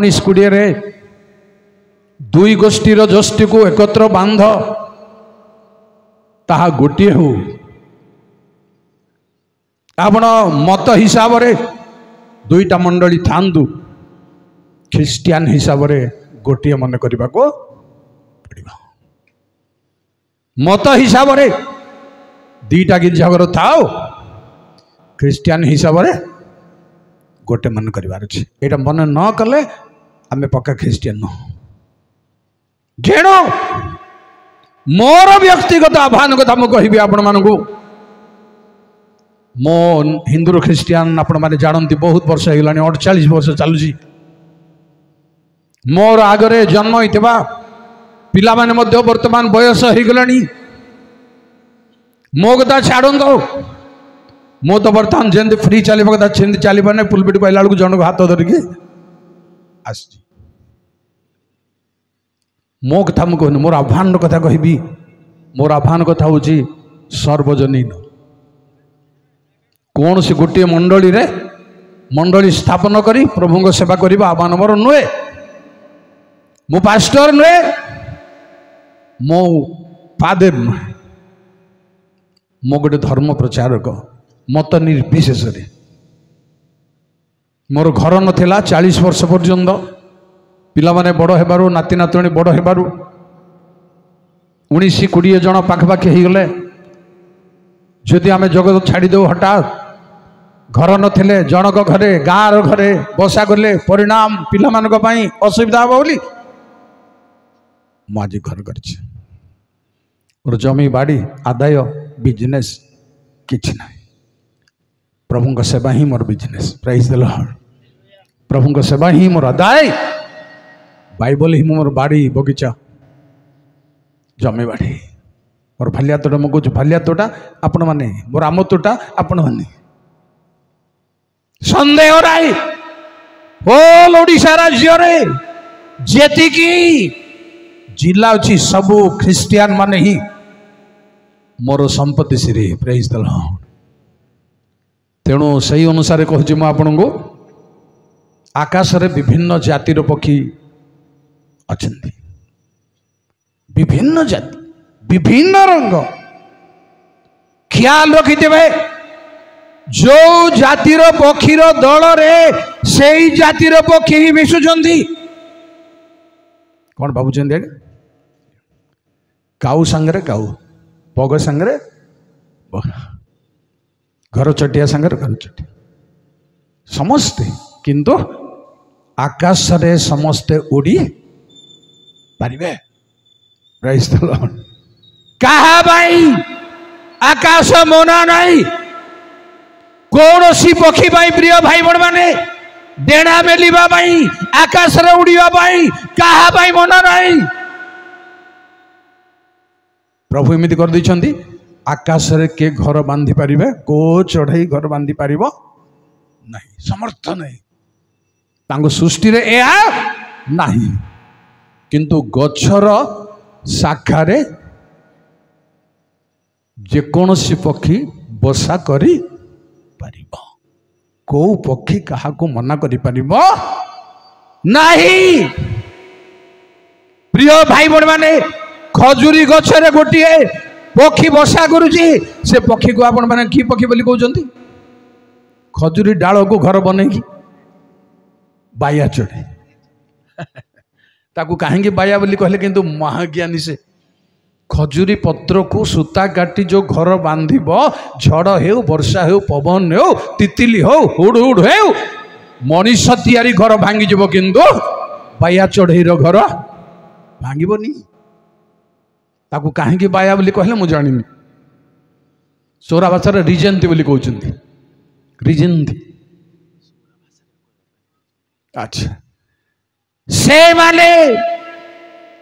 19-20 दुई गोष्ठीर जोष्ठी को एकत्र बांध ताहा गोटे हो आपण मत हिसाब रे दुईटा मंडली थांदु ख्रिस्टियन हिसाब रे गोटे मन करबा को पड़िबा मत हिसाब रे दीटा गिरजाघर थाओ ख्रिस्टियन हिसाब रे गोटे मन करिवार अछि एटा मन न कले आमे पक्का ख्रिस्टियन न जेणो मोर व्यक्तिगत आह्वान कथा मु कहिबी आपण मानकू मो हिंदू ख्रिस्टियन आपण माने जानती बहुत वर्ष होगलानी 48 वर्ष चलुची मोर आगरे जन्म होइतबा पिला माने मध्य वर्तमान बयस होगलानी मो कथा छाड़ो मो तो बर्तमान जेंद फ्री चलवा कथा सेंद चलवा ना पुलपिट को आइला जन को हाथ धरिकी आस मो कथा मुझे कहनी मोर आह्वान कथा कहबी मोर आह्वान कथा हूँ सर्वजनीन कौन सी गोटे मंडली रे मंडली स्थापन करी प्रभु को सेवा करबा आह्वान मोर नुहे मो पास्टर नुहे मो फादर नुहे मो गोटे धर्म प्रचारक मत निर्विशेष मोर घर नथिला 40 वर्ष पर्यंत पिला माने बड़ हेबारु नाती नातुणी बड़ हेबारु 19-20 जन पाखपाखि हो गले जदि आमे जगत छाड़ी दो हठात घर नथिले जनक घरे गाँव घरे बसा गले परिणाम पिला मानक पई असुविधा हो बोली आज घर करछि और जमी बाड़ी आदाय बिजनेस किछि ना प्रभु का सेवा ही मोर बिजनेस प्राइज द लॉर्ड प्रभु का सेवा ही मोर आदाय बाइबल ही मोर बाड़ी बगीचा जमी बाड़ी मोर फालिया तोटा मुझे फालिया तोटा आपण माने मोर आम तोटा आपण माने संदेह राय होल ओडिशा राज्य रे जेतिकी जिला अच्छी सबू ख्रिस्टियन माने ही मोर संपत्ति श्री प्रेज द लॉर्ड तेणु सही अनुसार कहूँ मु आपन को आकाश रे विभिन्न जातिर पक्षी अच्छी विभिन्न जाति विभिन्न रंग ख्याल रखिथे जो जातिर पक्षीर दल रे से जातिर पक्षी ही मिशुचंदी कौन भावुं काऊ सांगरे काऊ बग सांगरे घर चटिया सांगरे घर चटिया समस्ते किंतु आकाश रे समस्ते उड़ी पारिबे प्रेज द लॉर्ड कहा भाई आकाश मना नहीं कौन सी पक्षी भाई प्रिय भाई बड़ माने डेणा मेलिबा भाई आकाश रे उड़ीबा भाई कहा भाई मना नहीं प्रभु एमती कर दैछंती आकाश रे के घर बांधी पारिबे को चढ़ई घर बांधी पारिबो नहीं समर्थ नहीं तांको सृष्टि रे एया नहीं किंतु गछर शाखा रे जे कोनोसी पक्षी बसा करी पारिबो को पक्षी कहा को मना करी पारिबो नहीं प्रिय भाई बड़ माने खजुरी गछरे गोटिए पक्षी बसा करुची से पक्षी को आपण माने की पक्षी बोली कहउचंती खजुरी डाल को घर बनेकी बाया चढ़े ताकू कहीं बाया बोली कहले किंतु महाज्ञानी से खजुरी पत्र को सूता काटी जो घर बांधिब झड़ हो वर्षा हो पवन हो तितिली हो हुड़ हुड़ हो मनीष तैयारी घर भांगी किंतु बाया चढ़ईर घर भांगनी ताकू कहीं बाया बोली कहले मु जानी सोरा भाषा रिजेंती बोली कहते रिजेंती अच्छा से माने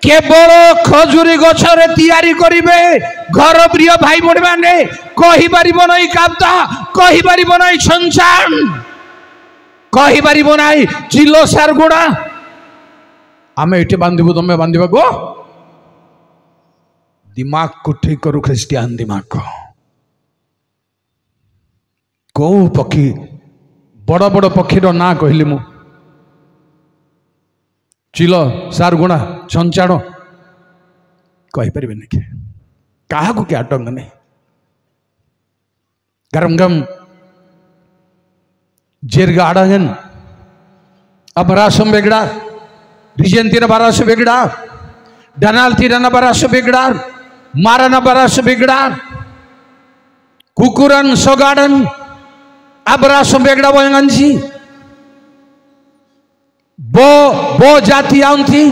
केवल खजुरी गछरे तैयारी करिवे घर प्रिय भाई बड़ माने कहि परिबो नै काप्ता कहि परिबो नै छंचान कहि परिबो नै चिलो सारगुडा आमे एटे बांधिबो तमे बांधिबा को दिमाग को ठीक करू ख्रिस्टियन दिमाग को पक्षी बड़ बड़ पक्षीर ना कहली मु चिल सार गुणा चंचाण कहीपर कि क्या क्या टंग नहीं गरम गम जेरगाड़न अपराशम वेगड़ा रिजेंतीन बरास वेगड़ा डनाल तीरन बरास वेगड़ा मारन बरास वेगड़ा कुकुरन सोगाड़न अपराशम वेगड़ा वंगंजी बो जाति आउंती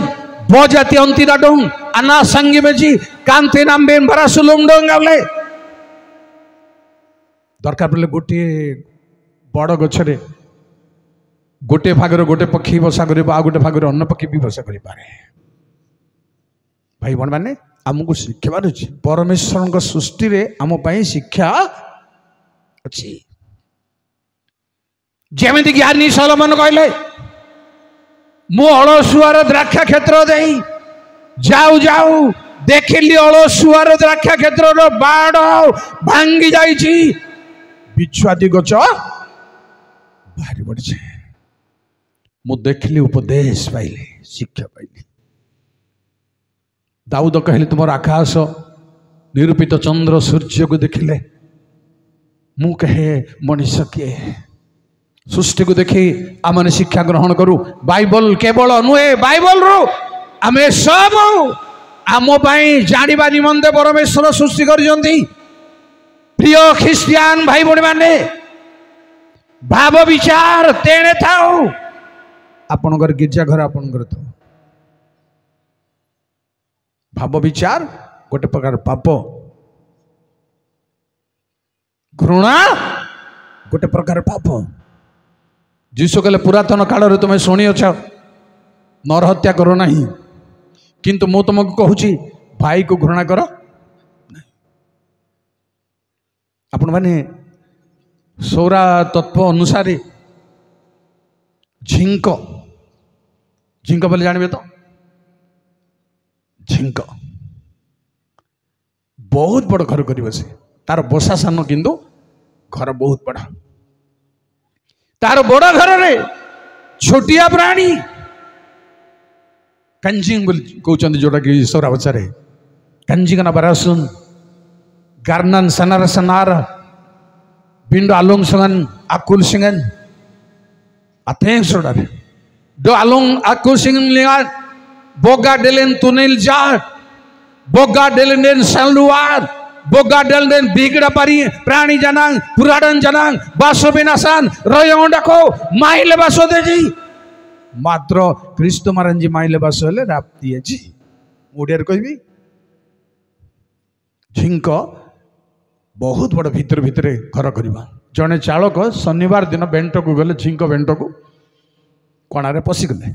बो जाति आउंती डाडों अना संगी में जी कांते नाम बेन बरास लुंडों गावले दरकार पड़े गोटे बड़ गछरे गोटे भागर गोटे पक्षी बसा कर गोटे भागर अन्न पक्षी भी बसा कर पारे भाई बहन मैंने आमको शिक्षार अच्छी परमेश्वर सृष्टि रे आम शिक्षा अच्छी जमी ज्ञानी सलोमन कहले मु अलसुआर द्राक्षा क्षेत्र दे जाऊ जाऊ देखिली अलसुआर द्राक्षा क्षेत्र बाड़ भांगी जाइछि बिछुआती गच बाहरी पड़े मु देखली उपदेश पाइली शिक्षा पाइली दाऊद कहले तुम आकाश निरूपित चंद्र सूर्य को देखिले मु कहे मनुष्य किए सृष्टि को देखी आम शिक्षा ग्रहण करूँ बाइबल केवल नुहे बाइबल रू आम सब आम जाना निमंते परमेश्वर सृष्टि कर प्रिय ख्रिस्टियान भाई भौणी माने भाव विचार तेणे थाओ आपणकर गिरजा घर आपणकर था भाव विचार गोटे प्रकार पाप घृणा गोटे प्रकार पाप जीशु कहले पुरातन काल तुम्हें शुणी अछ नर हत्या करो नहीं किंतु मु तुमको कहूँ भाई को घृणा कर आपण माने सौरा तत्व अनुसार झिंक झिंक बोले जानवे तो झिंक बहुत बड़ घर कर बसे तार बसा सान किंतु घर बहुत बड़ा तार बड़ घर रे छोटिया प्राणी कंजिंग कहते जोटा कि सौरा बचारे कंजिंग बरासुन गार्नन सनार सनार बिंडो आलोंग संगन आकुल सिंगन अथेंग सोडारे दो आलोंग आकुल सिंगन लिंगार बोगा डेलेन तुनेल जार बोगा डेलेन सलुआर बोगा डेलेन बिगड़ा पारी प्राणी जनांग पुराडन जनांग बासो बिनासान रयोंडा को माइले बासो देजी मात्र क्रिस्तो मारंजी माइले बासो ले राप्ती है जी ओडियर कोई भी झिंक बहुत बड़ भितर भितर घर करवा जड़े चालक शनिवार दिन बेंट को गले झिंक बेंट को कणारे पशिगले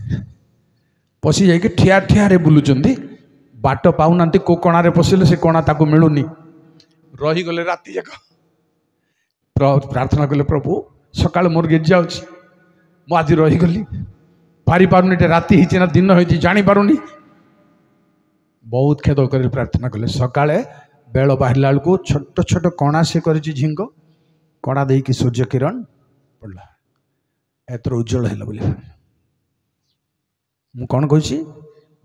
पशि जा ठिया ठिया बुलूं बाट पाऊना को कणारे पशिले से कणा ताको मिलूनी रहीगले राति जाक प्रार्थना कले प्रभु सकाल मोर गिरजा मु आज रहीगली पारि पारुनी राति होती ना दिन होती जानी पारुनी बहुत खेद कर प्रार्थना कले सकाळे बेल बाहर बेलू छोट छोट कणा से कर झिंक कणा दे कि सूर्य किरण पड़ा एतर उज्जवल है बोले मु कौन कही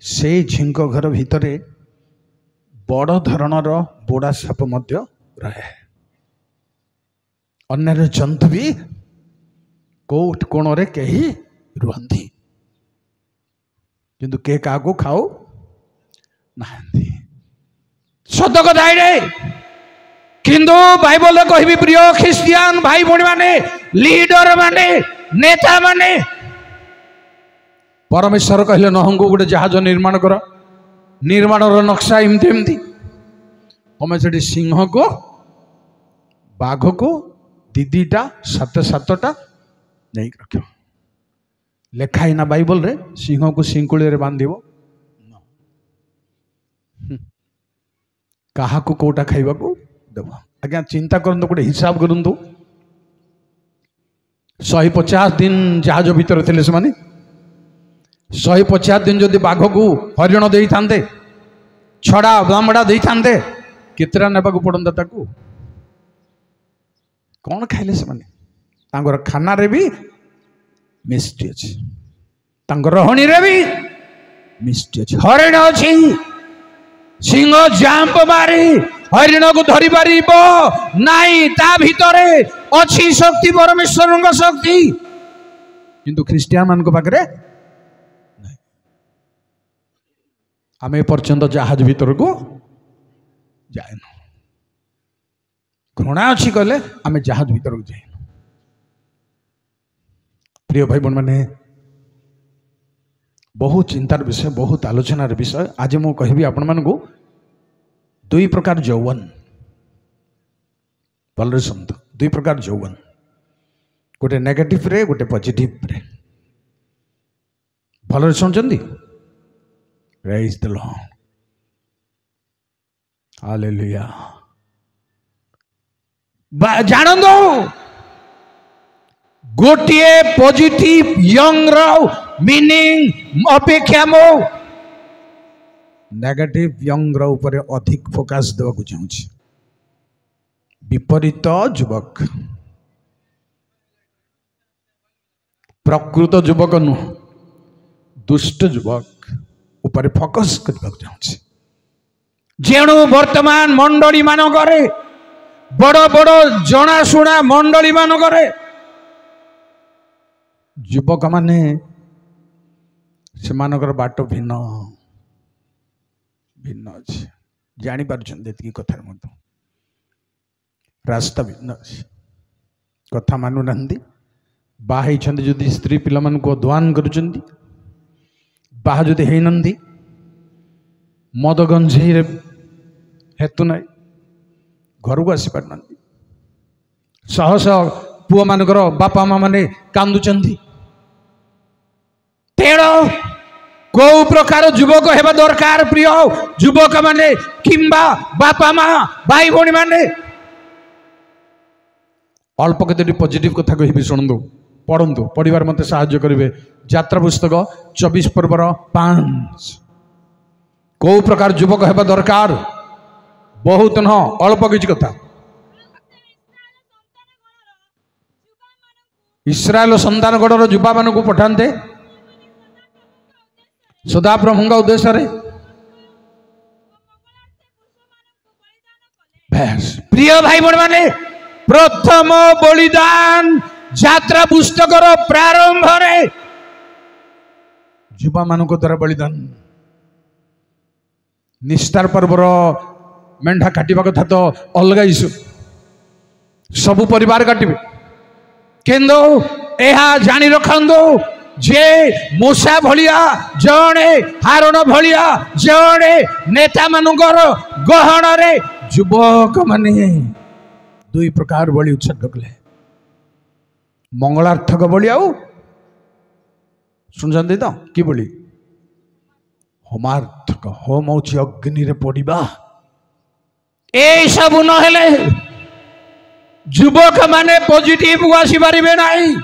से झिंक घर भितर बड़ धरणर बोड़ा साप रहे अन्य जंतु भी कोट कोण रे कहीं रुहंती किंतु के क्या खाओ ना सत कथा किंतु बाइबल कहि प्रिय ख्रिस्टियान भाई भौणी माने लीडर माने नेता माने परमेश्वर कहले नहंग गोटे जहाज निर्माण कर निर्माण नक्शा एमती एमती तमें से सिंह को बाघ को दीदीटा सात सातटा नहीं रख लेखाई ना बाइबल रे सिंह को सिंकुड़ी रे बांध क्या कोटा खाइबा को देव आज्ञा चिंता करंतु गोटे हिसाब करंतु 150 दिन जहाज भीतर थे से 150 दिन जदि बाघ को हरिण दे था छड़ा बामड़ा दे था केतरा नेबा को पड़ता ताकू कौन खाइले से खाना रे भी मिस्टी अच्छी रहणी रे भी मिष्टि अच्छी हरिण अच्छी सिंह जांप मारी हरिण को धरी पारिब नाई ता भितरे अच्छी शक्ति परमेश्वर शक्ति किंतु ख्रीस्टियान मान पाखे आम पर्यंत जहाज भीतर को जाएन घृणा अच्छी कहले आम जहाज भीतर को जाएन प्रिय भाई बहन मैंने बहुत चिंतार विषय बहुत आलोचनार विषय आज मु कहबी आपण मानकु दुई प्रकार यौवन भलरे शब्द दुई प्रकार यौवन गोटे नेगेटिव रे गोटे पॉजिटिव रे भलरे सुनचंदी प्रेज द लॉर्ड हालेलुया जानंदो गोटे पॉजिटिव यंग रो मीनिंग अपेक्षा मो नेगेटिव यंग रो ऊपर अधिक फोकस देवा चाहूँ विपरीत युवक प्रकृत युवक नुह दुष्ट युवक ऊपर फोकस करने चाहूँ जेणु वर्तमान मंडली मान बड़ बड़ जनाशुना मंडली मान युवक माने से बाट भिन्न भिन्न अच्छे जानी कथा रास्ता भिन्न अच्छे कथा मानु ना बाहर जदि स्त्री पिला मान को अध्वान करुँच बाहा जदि है नंदी मद गंजेई हेतु ना घर को आसी पार शह शह पुआ मानकर बापा माँ माने कांदुचंदी तेणु कौ प्रकार युवक हेबा दरकार प्रिय युवक माने किंबा बापा माँ भाई भौणी माने अल्प केतोटी पॉजिटिव कथा कहबी शुणु पढ़ु पढ़िबार मते साहाय्य करेंगे यात्रा पुस्तक 24 पर्वर 5 कौ प्रकार युवक हेबा दरकार बहुत न अल्प किछि कथा इस्राएल संतानगढ़ युवा मान को पठाते सदा प्रभु उद्देश्य प्रिय भाई बहन माने प्रथम बलिदान यात्रा पुस्तक प्रारंभ युवा मान द्वारा बलिदान निस्तार पर्वर मेंढा काटिबा कथा तो अलग इश्यू सबु परिवार काटिबे केंदो एहा जानी रखंदो जे मूसा भलिया जणे हारण भलिया जणे नेता मानुकर गहन रे युवक माने दुई प्रकार बलि उत्सर्ग कले मंगलार्थक बलि आउ सुनजंदी तो कि बलि होमार्थक होम होछि अग्नि रे पड़िबा ए सब न हेले युवक माने पॉजिटिव को आसी पारिबे नाही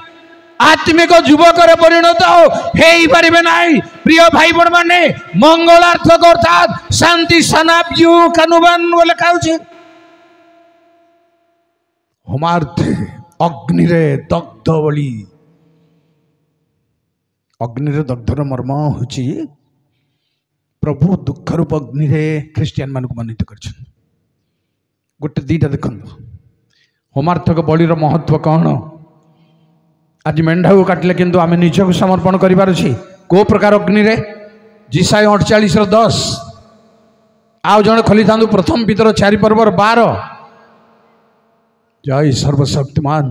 आत्मिक युवक रे परिणत हेई पारिबे नाही प्रिय भाई बहन माने मंगलार्थक अर्थात शांति सनाब्यु कानुबान बोले खाउछि होमार्थ अग्नि रे दग्ध बलि अग्नि रे दग्धर मर्म होछि प्रभु दुख रूप अग्नि रे ख्रिस्टियन मान को मानित करछन गोटे दीटा देखंतु होमार्थक बलिर महत्व कौन आज मेंढा को काटिले किंतु आम निजक समर्पण करिबार अछि को प्रकार अग्नि रे जिसाय 48:10 आउ जण खली थांदु प्रथम पितर 4 पर्वर 12 जय सर्वशक्तिमान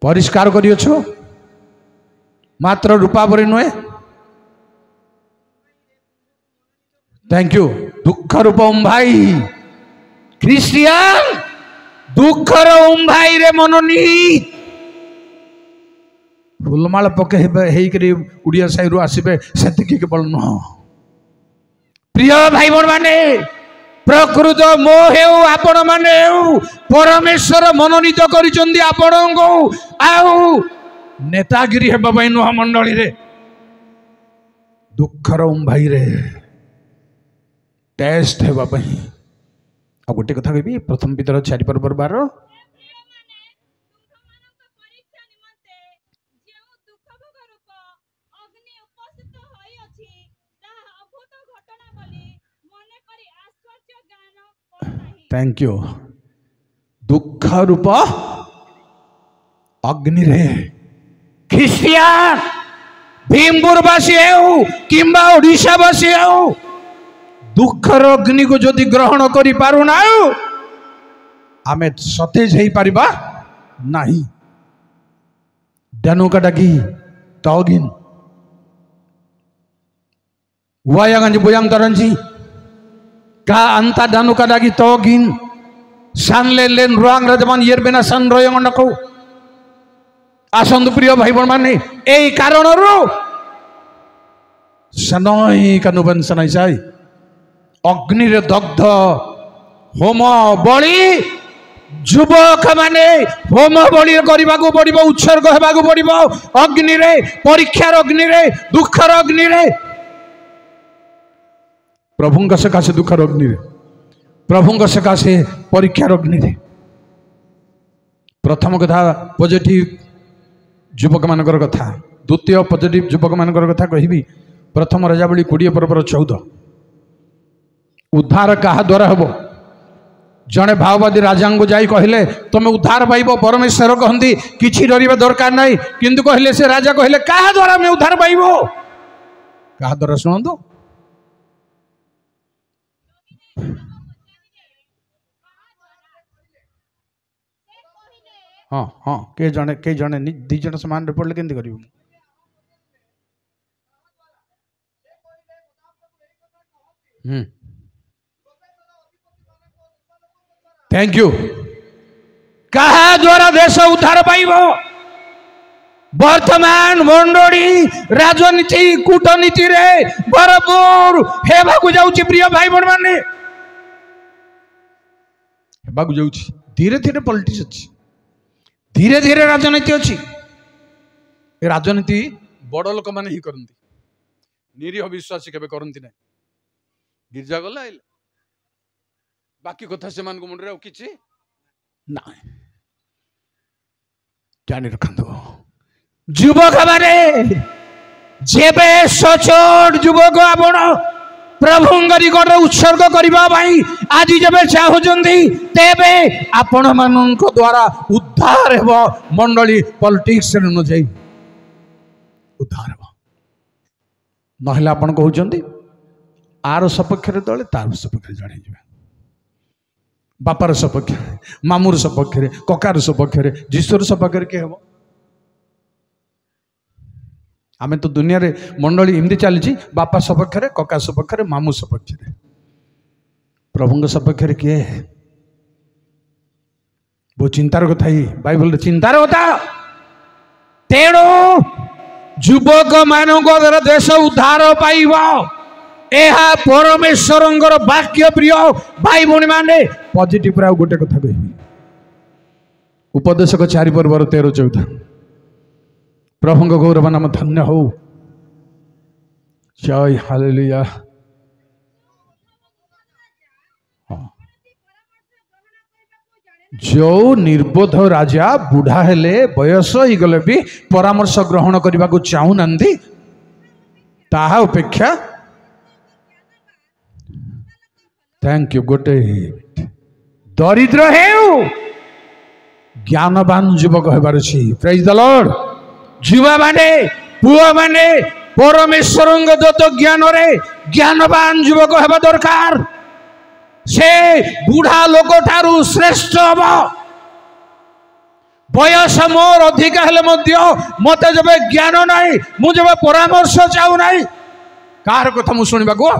परिष्कार करियो मात्र रूपावरी नुहे थैंक यू दुख रूप भाई ख्रिस्टियान दुखर उम्भाई रे मनोनीत फुलमाल पके उड़िया साई रू आसबे से केवल नुह प्रिय भाई बहन माने प्रकृत मो हेउ आपण माने परमेश्वर मनोनीत करिचंदी आपण को आउ नेतागिरी हेबा पई नुह मंडली रे दुखर उम्भाई रे टेस्ट हेबा पई आ गोटे कथा कहबी प्रथम पितर 4 पर्वर 12 परीक्षा निमंते जेउ दुख भोग रूप अग्नि थैंक यू दुख रूप अग्नि रे ख्रिस्टियान भीमपुरवासी हो किंबा ओडिशावासी हो दुखर अग्नि को जदि ग्रहण करि पारुना आमे सतेज हो पारिबा नहीं डानुका डाकी तगिन वायांगंज बुयांग तरंजी का अंता डानुका डाकी तगिन सानले लेन रुआंग रजमान येर बिना सन रोयंग नको आसंद प्रिय भाई बहन माने एई कारण रो सनई कानुबन सनई जाय अग्नि रे दग्ध होम बलि युवक माने होम बलि करबा को पड़िबो उत्सर्ग हेबा को पड़िबो अग्नि रे परीक्षार अग्नि रे दुखर अग्नि रे प्रभुंग सकाशे दुखर अग्नि रे प्रभुंग सकाशे परीक्षार अग्नि रे प्रथम कथा पॉजिटिव युवक मानकर कथा द्वितीय पॉजिटिव युवक मानकर कथा कहबी प्रथम राजावली 20 पर्वर 14 उद्धार कहा द्वारा हम जड़े भाववादी राजा को जाई कहले तुम उद्धार पाइब परमेश्वर कहती किसी डरवा दरकार नहीं किंतु कहले से राजा कहले कहा द्वारा मैं उद्धार पाइब कहा द्वारा शुणु हाँ हाँ के जने दी जन समान पढ़ले केमती कर थैंक यू कहा द्वारा देश उद्धार पाइब वर्तमान मंडली राजनीति कूटनीति रे भरपूर हेबाकू जाउची प्रिय भाई बहन माने हेबाकू जाउची धीरे धीरे पॉलिटिक्स अच्छी धीरे धीरे राजनीति अच्छी राजनीति बड़ लोक मैंने ही करती निरीह विश्वासी केबे करती ना गिरजा गला बाकी कथा से मुंडे कि ना जानी रखु युवक माने जेबे सचोट युवक आपण प्रभुंग निकट उत्सर्ग करने आज जब चाहते तेबे आपण मान द्वारा उद्धार हो मंडली पॉलिटिक्स न जाई उद्धार हो ना आपण कहते आर सपक्ष दले तार सपक्ष जड़े बापार सपक्ष मामूर सपक्ष ककार सपक्ष जीशुर सपक्ष किए हम आमे तो दुनिया रे मंडली इमती चली बापा सपक्ष कका सपक्ष मामू सपक्ष प्रभु सपक्ष किए बहुत चिंतार कथा ही बाइबल चिंतार कथा तेणु युवक मान देश उद्धार पाइब यह परमेश्वर वाक्य प्रिय भाई भौणी माने पॉजिटिव गोटे कथा कह उपदेशक 4 पर्वर 13-14 प्रभुंग गौरव नाम धन्य हो जय हालेलुया जो निर्बोध राजा बुढ़ा हेले बयस हो गले भी परामर्श ग्रहण करने को चाहूना ताहा अपेक्षा थैंक यू गोटे दरिद्र है ज्ञानवान युवक होबार अछि प्रेज द लॉर्ड युवा माने पुआ माने परमेश्वर दत्त ज्ञान रे ज्ञानवान युवक होबा दरकार से बुढ़ा लोक ठारू श्रेष्ठ हम बयस मोर अधिक हेले मत जब ज्ञान नाई मु जब परामर्श चाहू नाई कार कथा मु सुनिबा को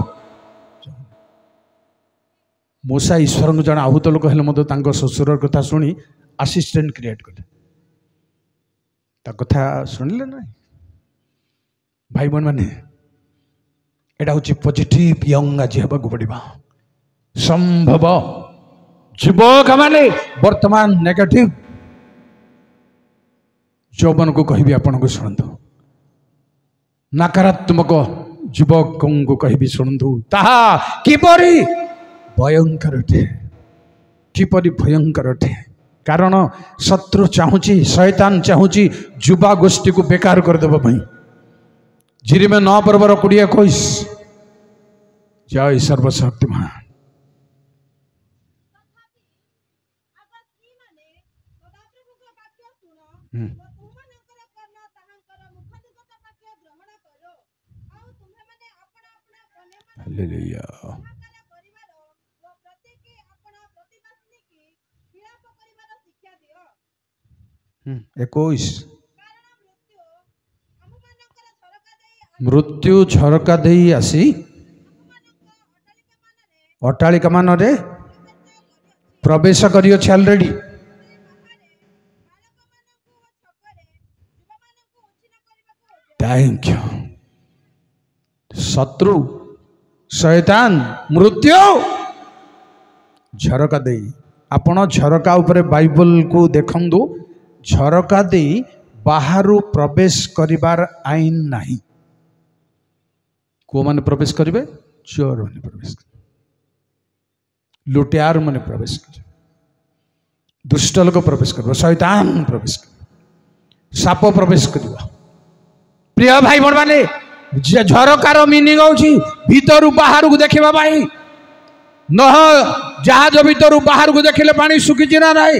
मूसा ईश्वर को जन आहूत लोक हेले ससुर कथा शुणी असिस्टेंट क्रिएट कले कथा शुणिले ना भाई बहन मैंने यहाँ हूँ पॉजिटिव यंग आज हाँ पड़ा संभव युवक माने वर्तमान नेगेटिव यौवन को कहि आपण को शुणु नकारात्मक युवक को कहि शुणु ताहा किपरि भयंकर अटे किपरि भयंकर अटे कारण शत्रु चाहूची शैतान चाहूची युवा गोष्ठी को बेकार करदेवा जिरिमे 9 पर्वर 20-21 जय सर्वशक्तिमान हालेलुया। 21 मृत्यु झरका दे आसी अट्टालिका मान प्रवेश करी ऑलरेडी। Thank you. शत्रु शैतान मृत्यु झरका दे आपण झरका उपरे बाइबल को देखंदु झरका दे बाहरु प्रवेश करिबार आईन नाही। को माने प्रवेश करिवे? चोर माने प्रवेश करिवे, लुटियार माने प्रवेश करिवे, दुष्ट लोक प्रवेश करिवे, शैतान प्रवेश करिवे, साप प्रवेश करिवे। प्रिय भाई बड़ माने झरकार मीनिंग होची भीतर बाहर को देखिबा भाई न जहाज भीतर बाहर को देखिले पानी सुखी ना नाही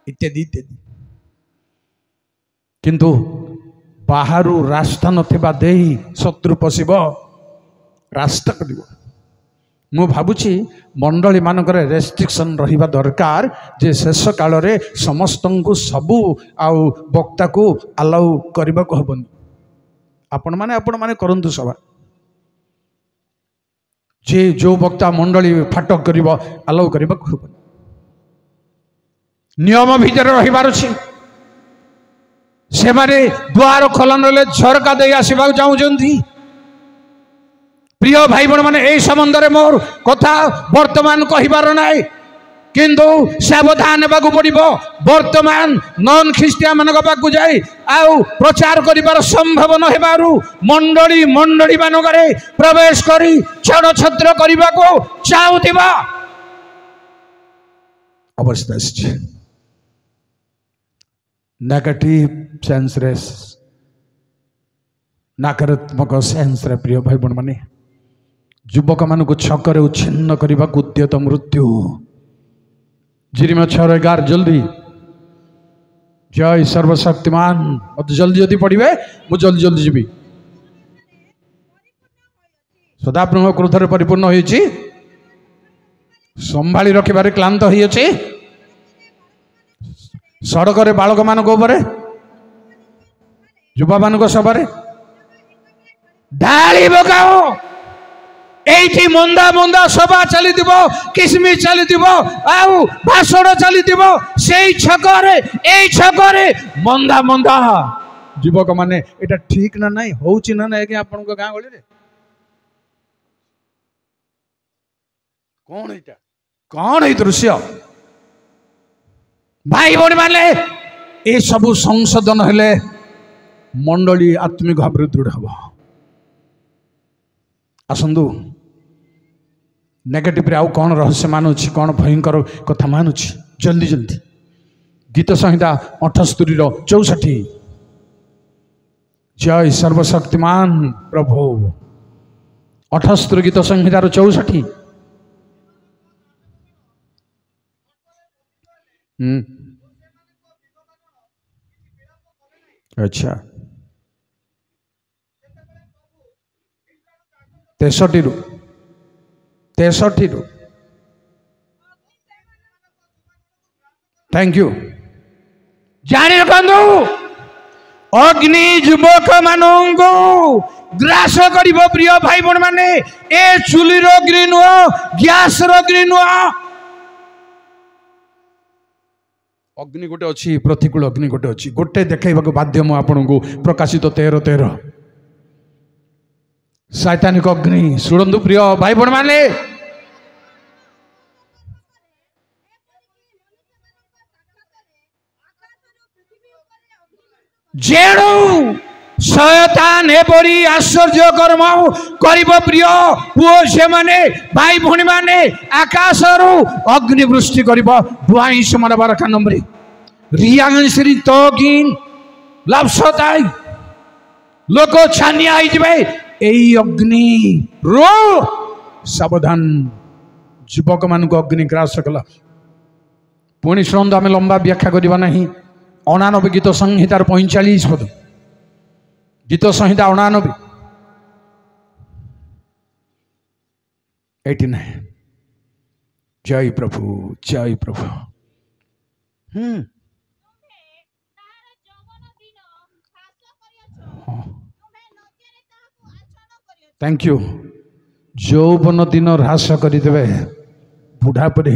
इत्यादि इत्यादि। किंतु बाहर रास्ता नथिबा देही शत्रु पशिब रास्ता करिवो। मु भाबुची मंडली मानकर रेस्ट्रिक्शन रहिबा दरकार जे शेष काल रे समस्तंकु सबु आउ वक्ता को अलाउ करबा को हबनी। आपण माने करंतु सभा जे जो वक्ता मंडली फाटक करिवो अलाउ करबा को हबनी। नियम भीतर रहिबार अछि। से माने द्वार खोला नले झरका दे आसीबा चाहउछंती। प्रिय भाई बण माने एई संबंध रे मोर कथा वर्तमान कहिबार नाही, किंतु सावधान हेबाकू पड़िबो। वर्तमान नॉन ख्रिस्टियन मानक पाकू जाई आउ प्रचार करिबार संभव न हेबारु मंडली मंडली मानकरे प्रवेश करी छड़ छत्र करिबाकू चाहुतिबा अवस्था अछि। नेगेटिव सेंस रे नकारात्मक सेंस रे प्रिय भाई बण माने युवक मानक छकरे उच्छिन्न करने को उद्यत मृत्यु। जिरिमा 6:11 जल्दी। जय सर्वशक्तिमान मत जल्दी जल्दी पढ़े मु जल्दी जल्दी जीवी। सदाप्रभु क्रोध परिपूर्ण होइछि संभाली रखिबारे क्लांत होइछि। सड़क रे बालक मानक उपरे युवा मानक सभारे ढाली पकाओ। एठी मंदा मंदा सभा चली किसमी चली आउ भाषण चली से छकरे मंदा मंदा युवक माने एटा ठीक ना नहीं होउछि ना नहीं आज्ञा आपन गाँ गली रे कौन है दृश्य भाई बड़ी माने ए सबु संशोधन हेले मंडली आत्मिक भाव दृढ़ हम। आसंदु नेगेटिव आउ कौन रहस्य मानुछि कौन भयंकर कथा मानुछि जल्दी जल्दी। गीत संहिता 78:64 जय सर्वशक्तिमान प्रभु। 78 गीत संहितार 64। अच्छा 63 थैंक यू। जानी रखु अग्नि युवक मानू ग्रास कर प्रिय भाई बण माने ए चुली अग्नि नुह गैस अग्नि नुह अग्नि गोटे अच्छी प्रतिकूल अग्नि गोटे अच्छी गोटे देखा बाध्य मु आपन को प्रकाशित 13:13 शैतानिक अग्नि शुणु प्रिय भाई बण माने जेणु शयतान एपरी आश्चर्य कर्म करिब प्रिय पुओ से माने भाई भणी माने आकाश रु अग्नि वृष्टि करिब दुआई समर बारका नंबर रियांग श्री तोगिन लाभसताई लोक छानिया आई जबे एई अग्नि रो सावधान युवक मान को अग्नि ग्रास कला पुणी शुणु आम लंबा व्याख्या करवा नहीं 99 गीत संहितार 45 पद गीत संहिता 99 89 जय प्रभु जय प्रभु। Thank you. यौवन दिन ह्रास करदेवे बुढ़ा पर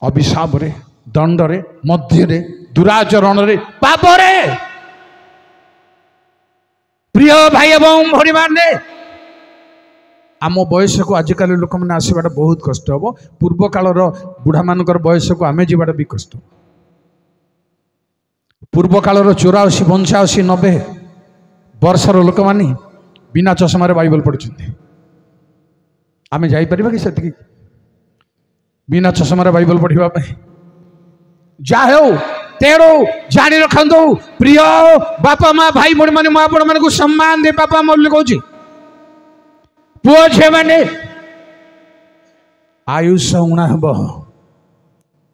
अभिशाप रे दंड रे मध्य रे दुराचरण रे पाप रे। प्रिय भाई एवं भरी माने आम बयस को आजिकल लोक मैंने आसवाटा बहुत कष्ट हम। पूर्व कालर बुढ़ा मानकर बयस को आमे जीवाटा भी कष्ट। पूर्व कालर 84 85 90 वर्षर लोक मानी बिना चश्मा बाइबल पढ़ुं। आमे जापर कि से बिना चश्मा बाइबल पढ़ा जा तेणु जानी रखु प्रिय बापा माँ भाई भौणी मैंने आपण मान सम्मान दे बापा मोल कहूँ पुओ झे मैंने आयुष उणा हम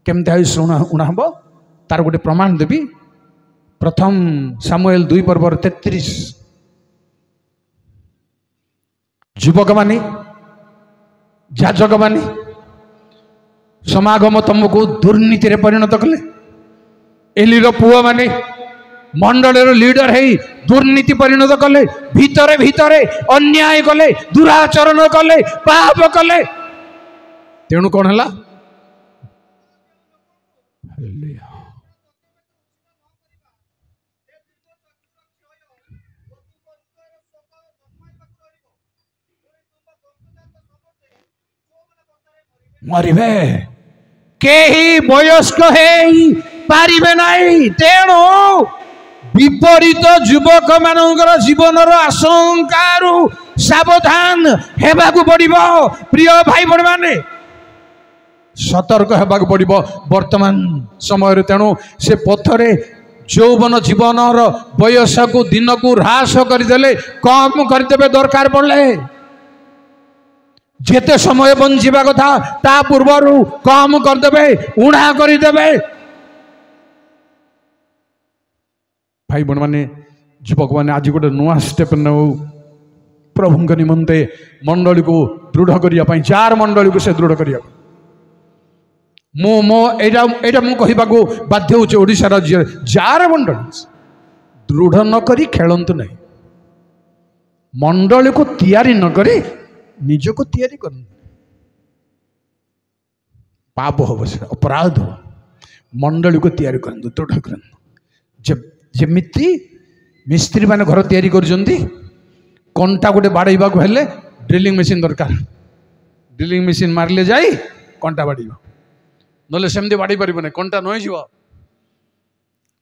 केमती आयुष उणा हम तार गोटे प्रमाण देवी। प्रथम सामुएल 2 पर्व 33 युवक मानी जाजक मानी समागम तुमको दुर्नीति रे परिणत कले। एलीर पुओ माने मंडल लीडर है दुर्नीति परिणत कले। भितरे भितरे अन्याय कले दुराचरण कले पाप कले। तेणु कौन है मरबे केही वयस्क है पारिबे नहीं। तेणु विपरीत युवक मानकर जीवनर आशंकारु सावधान हेबाकु पड़िबो। प्रिय भाई बड़ माने सतर्क हेबाकु पड़िबो वर्तमान समय। तेणु से पथरे यौवन जीवनर बयस को दिन को ह्रास करदेले कम करदेबे दरकार पड़ले जेते समय बंचिबा कथा ता पूर्वर कम करदेबे उणा करदेबे। भाई बण माने युवक मैंने आज गोटे नुआ स्टेप नौ प्रभु निमंते मंडली को दृढ़ करने जार मंडली को से दृढ़ करने मो कहवा बाध्य हो ओडिशा राज्य जार मंडली दृढ़ नक खेलतु नहीं। मंडली को तैयारी नक निज को तैयारी कर पाप हम से अपराध हो। मंडली को तैयारी करूँ दृढ़ कर जमिति मिस्त्री माने घर तैयारी करजंती कंटा गोटे बाड़ेबा को हेले ड्रिलिंग मशीन दरकार। ड्रिलिंग मशीन मारले जाई कंटा बाड़ीब नले सेमती बाड़ी पारिबने कंटा नई जीव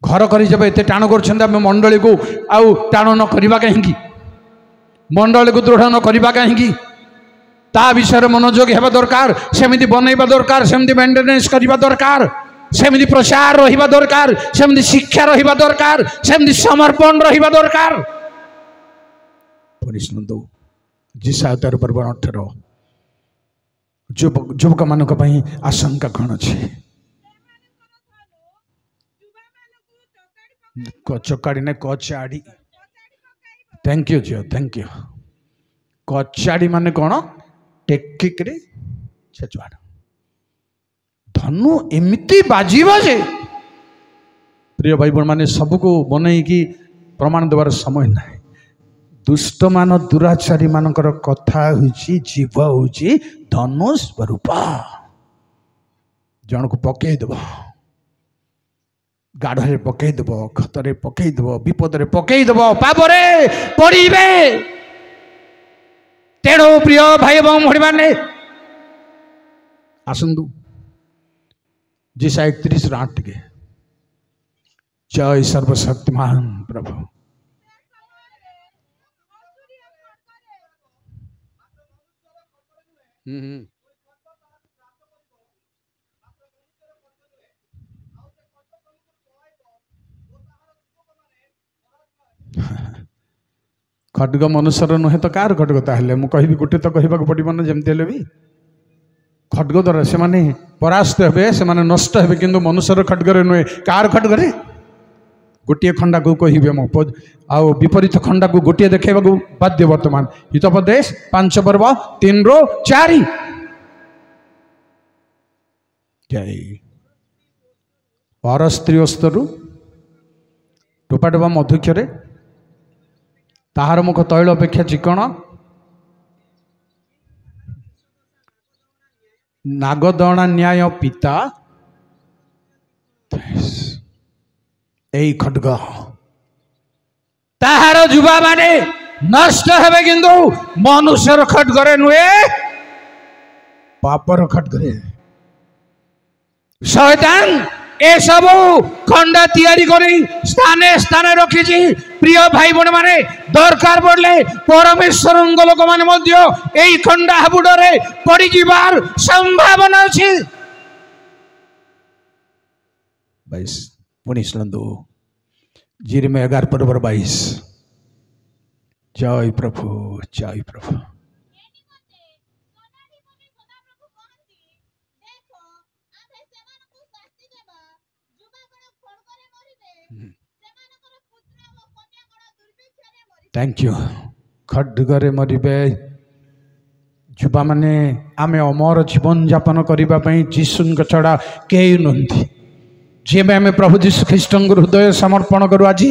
घर करी जब एते टाण करछंदा हम मंडली को आउ टाण न करबा काहेकि मंडली को दृढ़ न करबा काहेकि ता विषय मनोयोग हेबा दरकार। सेमिति बनैबा दरकार सेमिति मेंटेनेंस करबा दरकार सेमिति प्रचार रहिबा दरकार सेमिति शिक्षा रहिबा दरकार सेमिति समर्पण रहिबा दरकार। परिस्नंदो जिसा 13 पर्व 18 युवक मानक पई आशंका कौन अछि चकाड़ी ने कचाड़ी। थैंक यू जियो थैंक यू। कचाड़ी माने कौन टेकिक रे छेचवाड़ धनु एमती बाजीब जे प्रिय भाई बहन माने सबको बनईकी प्रमाण देवार समय ना। दुष्ट मान दुराचारी मानकर कथा हुई जीव हूँ धनु स्वरूप जन को पकईदेव गाढ़े पकईदेव खतरे पकईदेव विपद पकईदेव पापरे पड़े। तेणु प्रिय भाई एवं भौणी माने आसतु जिसा 31 8 टिके जय सर्वशक्तिमान प्रभु। खड्ग मनुष्यर नुहे तो कार खड्ग ताहले मु कहबी गोटे तो कहबा पड़ो ना जमती भी खड्ग द्वारा से माने परास्त हे से माने नष्ट हे किंतु मनुष्यर खड्गरे नुहे कार खड्गरे गोटे खंडा को कहे मो आ विपरीत खंडा को गोटे देखा बाध्य वर्तमान हितोपदेश 5 पर्व 3 ରୁ 4 पर स्त्री स्तरु टोपा टोपा मधुक्षरे ताहार मुख तैल अपेक्षा चिकण नागदणा न्याय पिता एई खड्ग ताहार जुबा माने नष्ट हेबे किंतु मनुष्यर खड्गरे नुहे पापर खड्गरे शैतान ए सब खंडा तैयारी करी स्थाने स्थाने रखी प्रिय भाई बहन माने दरकार पड़ले परमेश्वर लोक माने मध्य एई खंडा हाबुडरे पड़ी जिबार संभावना अछि 22 पुणी शुणु जिरमिया 11 पर्व 22 जय प्रभु जय प्रभु थैंक यू खड्गरे मरबे युवा माने आमे अमर जीवन यापन करने जीशु छड़ा कई नुहति जी आम प्रभु जीशु ख्रीष्ट हृदय समर्पण करूँ आज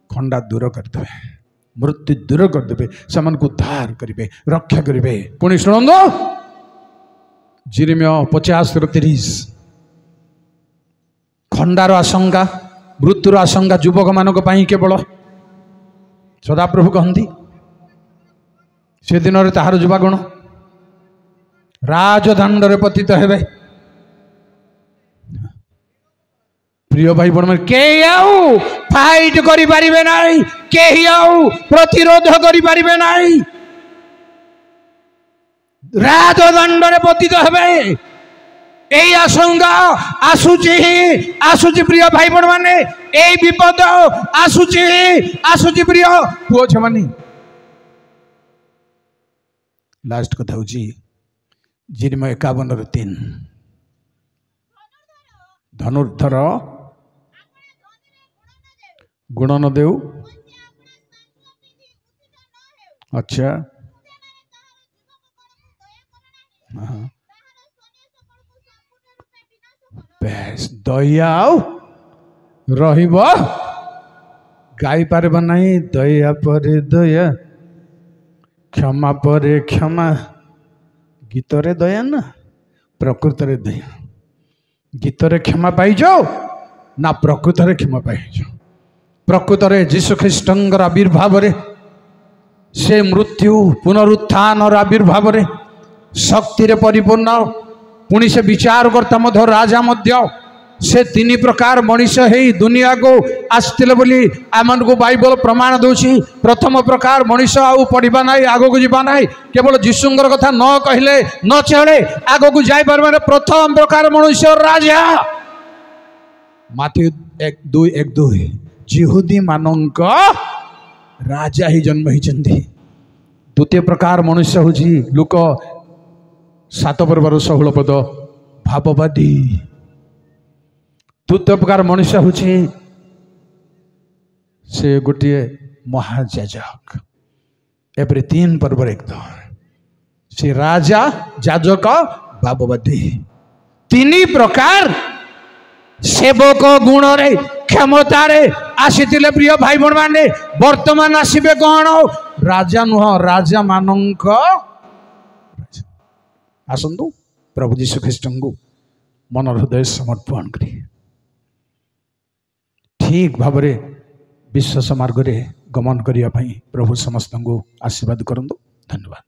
खंडा दूर करदे मृत्यु दूर करदे से उद्धार करेंगे रक्षा करेंगे पुणी शुणु जिरमिया 50 ରୁ 30 खंडार आशंका मृत्युर आशंका युवक मानक केवल सदाप्रभु कहती से दिन में ताहार युवागण राजदंडरे पतित हेबे प्रिय भाई बहन कई आउ फाइट करि परिबे नाही केही आउ प्रतिरोध करि परिबे नाही राजदंडरे पतित हेबे एई आशंका आसुची प्रिय भाई बहन माने एई विपद आसुची प्रिय पुओ छमानी लास्ट कथा होची जिरमिया 51 ରୁ 3 धनुर्धर गुण न देऊ अच्छा हाँ बेस दया रहिब गाई पारब नहीं दया पर दया क्षमा पर क्षमा गीतरे दया ना प्रकृत रे दया गीतरे क्षमा पाई जाओ ना प्रकृत रे क्षमा पाई जाओ प्रकृत रे जीशु ख्रीष्टंगर आविर्भाव रे से मृत्यु पुनरुत्थान आविर्भाव रे शक्ति रे परिपूर्ण पुणी से विचार करता मध्य राजा मध्य से 3 प्रकार मनीष है दुनिया को आसते बोली आम को बाइबल प्रमाण दूसरी प्रथम प्रकार मनीष आउ पढ़ा ना आग को जाना ना केवल जीशुंगर कथा न कहले न चले आग को जापर प्रथम प्रकार मनुष्य राजा माथ्यू 1:2 जिहुदी मानक राजा ही जन्म होती द्वितीय प्रकार मनुष्य हूँ लोक 7 पर्वर 16 पद भाववादी तृतीय प्रकार मनुष्य हूँ से गोटे महाजाजक एपरे 3 पर्वर 1 से राजा जाजक भाववादी 3 प्रकार सेवक गुण रे क्षमता रे आसीथिले प्रिय भाई बहन माने वर्तमान आसीबे कौन राजा नुह राजा मानक आसतु प्रभु जीशु ख्रीष्ट को मन हृदय समर्पण करी ठीक भाव विश्वास मार्ग रे गमन करने प्रभु समस्त को आशीर्वाद करंतु धन्यवाद।